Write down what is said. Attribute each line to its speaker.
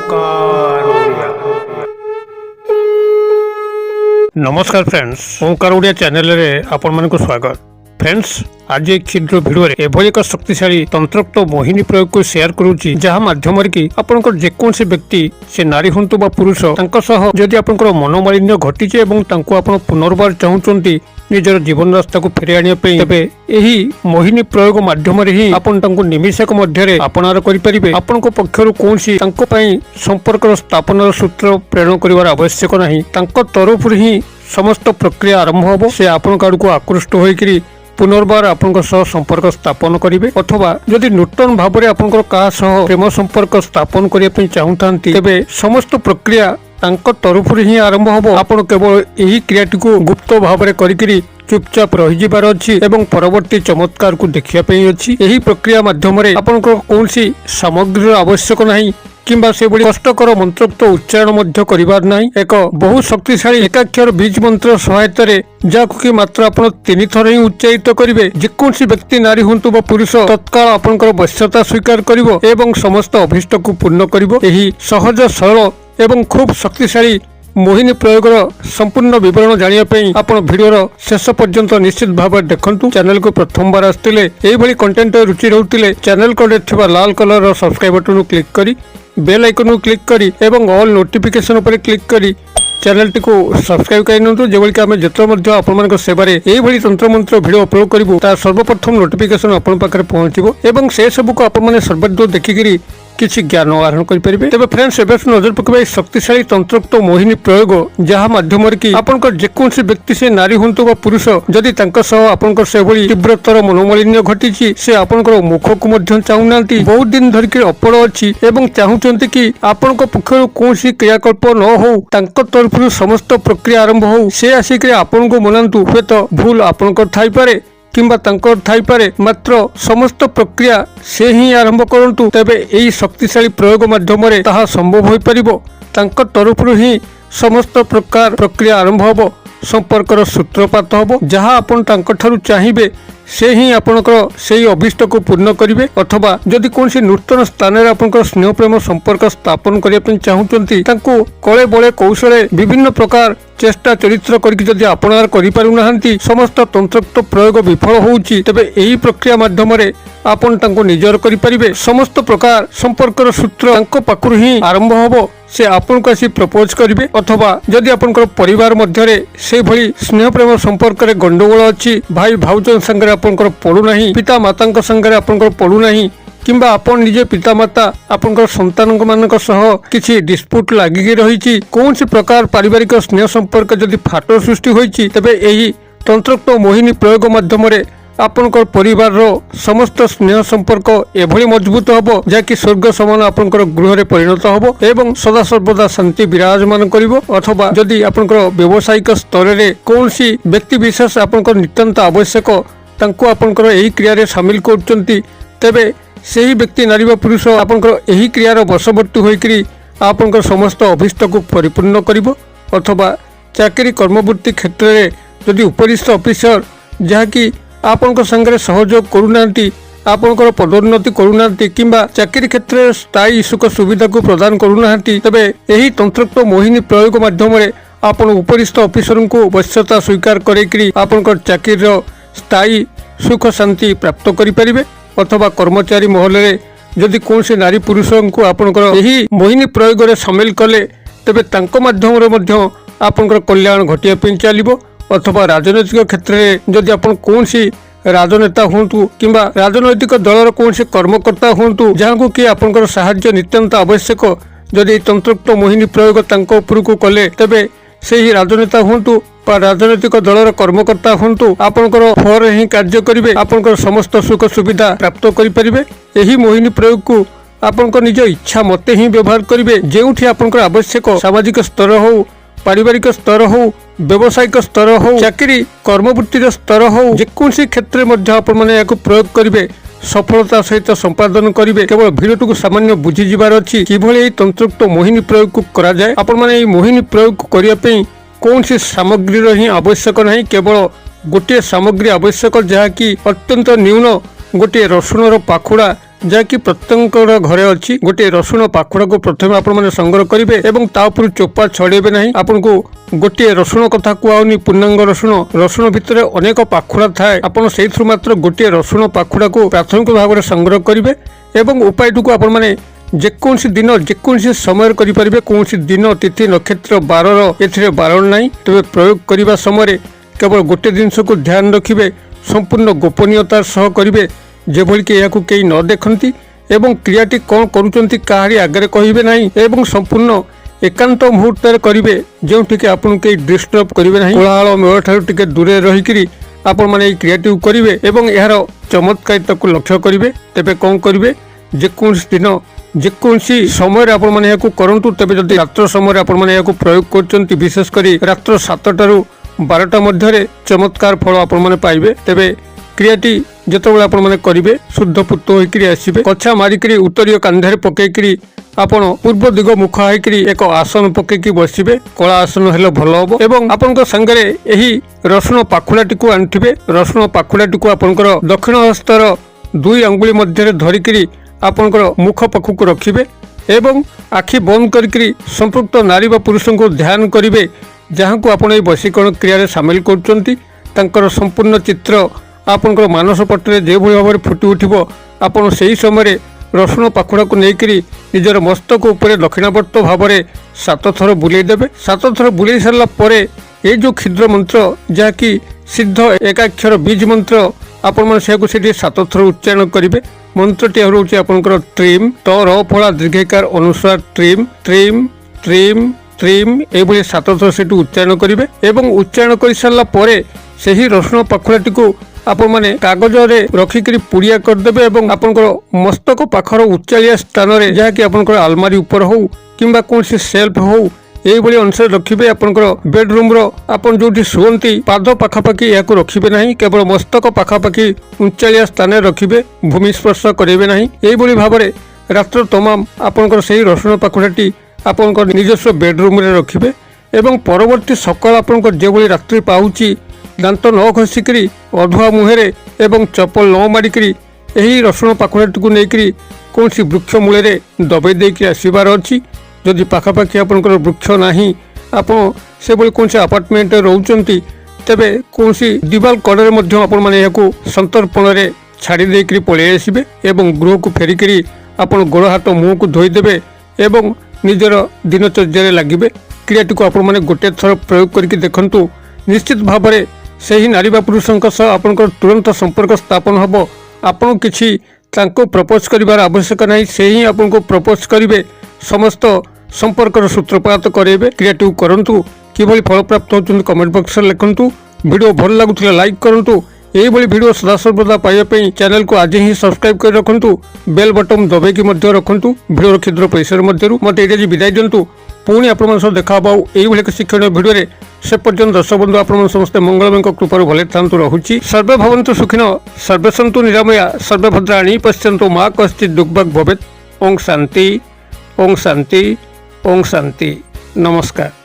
Speaker 1: ओंकार ओडिया। नमस्कार फ्रेंड्स, ओंकार ओडिया चैनल रे आपण मानक स्वागत। फ्रेंड्स, आज एक क्षुद्र भिडियो रे एभली एक शक्तिशाली तंत्रोक्त मोहिनी प्रयोग को शेयर करूची, जहा माध्यम रे आपनकर जेकोसी व्यक्ति से नारी हंतु बा पुरुष तांको सह जदि आपनकर मनोमालिन्य घटिचे एवं तांको आपण पुनर्बार चाहुचंती निजर जीवन रास्ता को फेरि आनिया पे, तबे एही मोहिनी प्रयोग माध्यम रे ही आपण तांको निमिषक मध्य रे अपनार करि परिबे। आपनको पक्षरु कोनसी तांको पई संपर्क स्थापनार सूत्र प्रेरण करिवार आवश्यक नाही। तांको तरफ ही समस्त प्रक्रिया आरंभ होबो। से आपण काडको आकृष्ट होइकरी पुनर्बार आपनकर सह संपर्क स्थापन करिवे, अथवा जदि नूतन भाबरे आपनकर का सह प्रेम संपर्क स्थापन करिया पे चाहुतांती, तबे समस्त प्रक्रिया तांको तरफ ही आरंभ होबो। आपण केवल एही क्रियाटी को गुप्त भाबरे करिकरी चुपचाप रही जिबार अछि एवं परवर्ती चमत्कार को देखिया पे अछि। एही प्रक्रिया माध्यम रे आपनकर कोनसी सामग्री आवश्यक नाही किंबा से बड़ी कष्टकर मंत्रोक्त उच्चारण मध्य करिबार नाही। एक बहु शक्तिशाली एकाक्षर बीज मंत्र सहायता रे जाको कि मात्र आपण 3 थर ही उच्चारित करिवे, जेकोसी व्यक्ति नारी हुंतु बा पुरुष तत्काल आपनकर वश्यता स्वीकार करिवो एवं समस्त अभिष्ट को पूर्ण करिवो। एही सहज सरल एवं खूब शक्तिशाली मोहिनी प्रयोगर संपूर्ण विवरण जानिया पे आपण भिडियोर शेष पर्यंत निश्चित भाव देखंतु। चैनल को प्रथम बार आस्तिले एही भली कंटेंट रुचि रहउतिले चैनल को थिबा लाल कलर रो सब्सक्राइब बटन को क्लिक करी बेल आइकन को क्लिक करी एवं ऑल नोटिफिकेशन पर क्लिक करी चैनल टी को सब्सक्राइब करनतु, जेबोली कि आमे जतो मध्ये आपण मानक सेवारे एही भली तंत्र मंत्र भिडियो अपलोड करिवो ता सर्वप्रथम नोटिफिकेशन आपण पाखरे पहुंचिबो एवं से सब को आपण माने सर्वदो देखिकरी किसी ज्ञान आहरण करें। तेज फ्रेंड्स, एवं नजर पकड़ शक्तिशाली तंत्रोक्त मोहिनी प्रयोग जहाँ माध्यम आपंकर जेकोसी व्यक्ति से नारी हूँ बा पुरुष जदि आपंकर से तीव्रतर मनोमालिन्य घटी से आपंकर मुख को चाहूना बहुत दिन धरिक अपड़ अच्छी एवं चाहते कि आपण पक्षर कौन क्रियाकल्प न हो तरफ समस्त प्रक्रिया आरंभ हो से आसिक आपण को मनातु हे तो भूल आपंकर थाईपे किंबा तांकर थाईपारे, मात्र समस्त प्रक्रिया से ही आरंभ करंतु, तेबे एही शक्तिशाली प्रयोग माध्यम रे ताहा संभव होई परिबो। तांकर तरफरु ही समस्त प्रकार प्रक्रिया आरंभ होबो, संपर्कर सूत्रपात होबो, जहाँ आपण तांकर ठारु चाहिबे से ही आपनकर सेही अभिष्ट को पूर्ण करिवे। अथवा जदि कोनसी नूतन स्थान रे आपनकर स्नेह प्रेम संपर्क स्थापन करिया पे चाहुचंती, तांको कळे बळे कौशले विभिन्न प्रकार चेष्टा चरित्र करके जदि आपनार करि पारु नाहंती समस्त तंत्रोक्त प्रयोग विफल होउची, तबे एही प्रक्रिया माध्यम रे आपण तांको निजर करि परिबे। समस्त प्रकार संपर्कर सूत्र तांको पाखरु ही आरंभ होबो। से आपन को आसी प्रपोज करिवे, अथवा जदि आपनकर परिवार मध्य रे से भली स्नेह प्रेम संपर्क रे गंडगोल अछि, भाई भाउजन संगे आपनकर पडु नाही, पिता मातांक संगे आपनकर पडु नाही, किंबा आपण निजे पितामाता आपनकर संतान मानक सह किछि डिस्प्यूट लागि रहिछि, कौन सी प्रकार पारिवारिक स्नेह संपर्क जदि फाट सृष्टि होइछि, तबे एही तंत्रोक्त मोहिनी प्रयोग माध्यम रे आपनकर परिवार रो समस्त स्नेह संपर्क एभली मजबूत होबो जाकि स्वर्ग समान आपनकर गृह रे परिणत होबो एवं सदा सर्वदा शांति विराजमान करिवो। अथवा जदि आपनकर व्यवसायिक स्तर रे कोनसी व्यक्ति विशेष आपनकर नितांत आवश्यक तांको आपनकर एही क्रिया रे शामिल करचंती, तबे सेही व्यक्ति नारी बा पुरुष आपनकर एही क्रियार वशवर्ती होइकरी आपनकर समस्त अभिष्ट को परिपूर्ण करिवो। अथवा चाकरी कर्मवृत्ति क्षेत्र रे जदि उपरिस्थ ऑफिसर जहाँकि आपनकर संगे सहयोग करूनांती, आपनकर पदोन्नति करूनांती, किंबा चाकरी क्षेत्र में स्थायी सुख सुविधा को प्रदान करूनांती, तबे एही तंत्रोक्त मोहिनी प्रयोग माध्यम रे आपण उपरिस्थ ऑफिसर को वश्यता स्वीकार करेकरी आपनकर चाकरी रो स्थायी सुख शांति प्राप्त करि परिबे। अथवा कर्मचारी महल रे जदि कोनसे नारी पुरुष को आपनकर एही मोहिनी प्रयोग रे शामिल कले, तबे तांको माध्यम रे मध्य आपनकर कल्याण घटिया पे चलिबो। अथवा राजनैतिक क्षेत्र में जदि आपण कोनसी राजनेता हुंतु किंबा राजनैतिक दलर कोनसी कर्मकर्ता हुंतु जहाँ को कि आपनकर सहायता नितांत आवश्यक, जदि तंत्रोक्त मोहिनी प्रयोग तांको उपर को कले, तबे सेही राजनेता हुंतु बा राजनैतिक दलर कर्मकर्ता हुंतु आपनकर फर ही कार्य करिवे, आपनकर समस्त सुख सुविधा प्राप्त करि परिबे। एही मोहिनी प्रयोग को आपनकर निज इच्छा मते ही व्यवहार करिवे, जेउठी आपनकर आवश्यक सामाजिक स्तर हो, पारिवारिक स्तर हो, व्यवसायिक स्तर हो, चाकरी कर्मवृत्तिर स्तर हो, जेकोसी क्षेत्र में आपण माने याको प्रयोग करिवे, सफलता सहित संपादन करिवे। केवल भिडियो को सामान्य बुझी जिबार अछि किभली तंत्रोक्त मोहिनी प्रयोग को करा जाय। आपण माने एही मोहिनी प्रयोग को करिया पे कौनसी सामग्री ही आवश्यक नहीं, केवल गोटे सामग्री आवश्यक जहाँकि अत्यंत न्यून गोटे रसुणर पाखुड़ा जहाँकि प्रत्येक घरे अच्छी गोटे रसुण पाखुड़ा को प्रथम आपण संग्रह करेंगे और तापर चोपा छड़ेबे ना। आपन को गोटे रसुण कथा कहनी पूर्णांग रसुण भितर अनेक पाखुड़ा थाए। आपन से मात्र गोटे रसुण पाखुड़ा को प्राथमिक भाव में संग्रह करेंगे और उपायटी को आपण मैंने जेकोसी दिन जेकोसी समय करें। कौन दिन तिथि नक्षत्र बारर ए बारण ना तेज प्रयोग करने समय केवल गोटे जिनस को ध्यान रखिए संपूर्ण गोपनीयतार सह करेंगे जेभली कि यह कई न देखती एवं क्रियाटी कौन करुँच कहारी आगे कहे ना एवं संपूर्ण एकांत मुहूर्त करेंगे जो आपन कई डिस्टर्ब करेंगे ना। कोलाहल मेल ठार दूरे रहीकि आपण मैंने क्रियाटी करेंगे और यार चमत्कारिता को लक्ष्य करेंगे। तेज कौन करेंगे जेकोसी दिन जेकोसी समय आपण मैंने करूँ। तेज जब रात्र समय आपण मैंने प्रयोग कर विशेषकर रात्र 7टा ରୁ 12टा मध्य चमत्कार फल आपण मैंने पाइबे। तेज क्रियाटी जिते आपण मैंने करेंगे शुद्ध पुत होकर आसवे कछा मारिक उत्तरीय कांधे पकईकि आपण पूर्व दिग मुख होकर एक आसन पकईकि बसवे। कला आसन हेले भल हम एवं आपण सांगे यही रसुण पाखुड़ाटी को आनिथिबे। रसुण पाखुड़ाटी को आपणकर दक्षिण हस्तर 2 आंगुली मध्य धरिकी आपणकर मुख पाखक रखिबे एवं आखि बंद करके संपृक्त नारी व पुरुष को ध्यान करेंगे जहाँ को आपण वशीकरण क्रिया सामिल कर संपूर्ण चित्र आपणकर मानस पटरे जो भाव में फुटी उठिब। आपड़ से समय रसुण पाखुड़ा को लेकर निजर मस्तक उपर दक्षिणावर्त भाव में 7 थर बुलेदेवे। 7 थर बुले सारापर ये जो क्षुद्र मंत्र जहाँकि सिद्ध एकाक्षर बीज मंत्र आपण से 7 थर उच्चारण करेंगे। मंत्रटी हूँ आपंकर ट्रीम तर फला दीर्घकार अनुसार ट्रीम ट्रीम ट्रीम ट्रीम ये 7 थर से उच्चारण करेंगे और उच्चारण कर सारापर से ही रसुण पाखुड़ाटी को आपण मैंने कागज रे रखिक पुड़िया करदे और आपंकर मस्तक पाखर उच्चालिया स्थान में जहाँकि आपंकर आलमारी ऊपर हो कि कौन सेल्फ हो यही अनुसार रखिए। आपंकर बेडरूम आपन जो शुंती पाद पाखापाखि या रखिए ना केवल मस्तक पाखापाखि उच्चालिया स्थान रखिए भूमि स्पर्श करेंगे ना। यही भाव में रात्र तमाम आपंकर से रसुण पाखुड़ाटी आपंकर निजस्व बेडरूम रे रखिए और परवर्ती सकाल आपंकर जो रात्रि पाऊँची दांत न घसिकी अधुआ मुहेरे एवं चपल न मारिक यही रसुण पाखुड़ाटी को लेकर कौन वृक्ष मूल दबाई देकर आसबार अच्छी। जदि पाखापाखि आपंकर वृक्ष ना आपड़ से कौन आपार्टमेंट रोचंती तेबे कौन दिवाल कड़े मैंने संतर्पण में छाड़ी देकर पलि आसबे और गृह को फेरिकी आपड़ गोड़ हाथ मुँह को धोईदेवे और निजर दिनचर्या लगे। क्रियाटी को आपण मैंने गोटे थर प्रयोग करके देखंतु निश्चित भाव में से ही नारी पुरुषों आपंकर तुरंत संपर्क स्थापन हम। आपन किसी प्रपोज कर आवश्यक नहीं से ही आपन को प्रपोज करेंगे समस्त संपर्क सूत्रपात करेंगे। क्रियाटी करंतु किभली फल प्राप्त होचुं कमेंट बॉक्स में लिखंतु। वीडियो भल लगुला लाइक करंतु। यही वीडियो सदासर्वदा पाइबा चैनल को आज ही सब्सक्राइब कर रखंतु। बेल बटन दबाई रखंतु। वीडियो क्षुद्र परिसर मध्य मत ये विदाय दिंतु। पुणी आप देखा यही एक शिक्षण भिडियो से पर्यंत दर्शक बंधु आप समस्त मंगलमय कृपार भले था रहुची। सर्वे भवन्तु सुखिनो सर्वे सन्तु निरामया सर्वे भद्राणि पश्यन्तु मा कश्चित् दुर्भाग् भवेत्। ओं शांति ओं शांति ओं शांति। नमस्कार।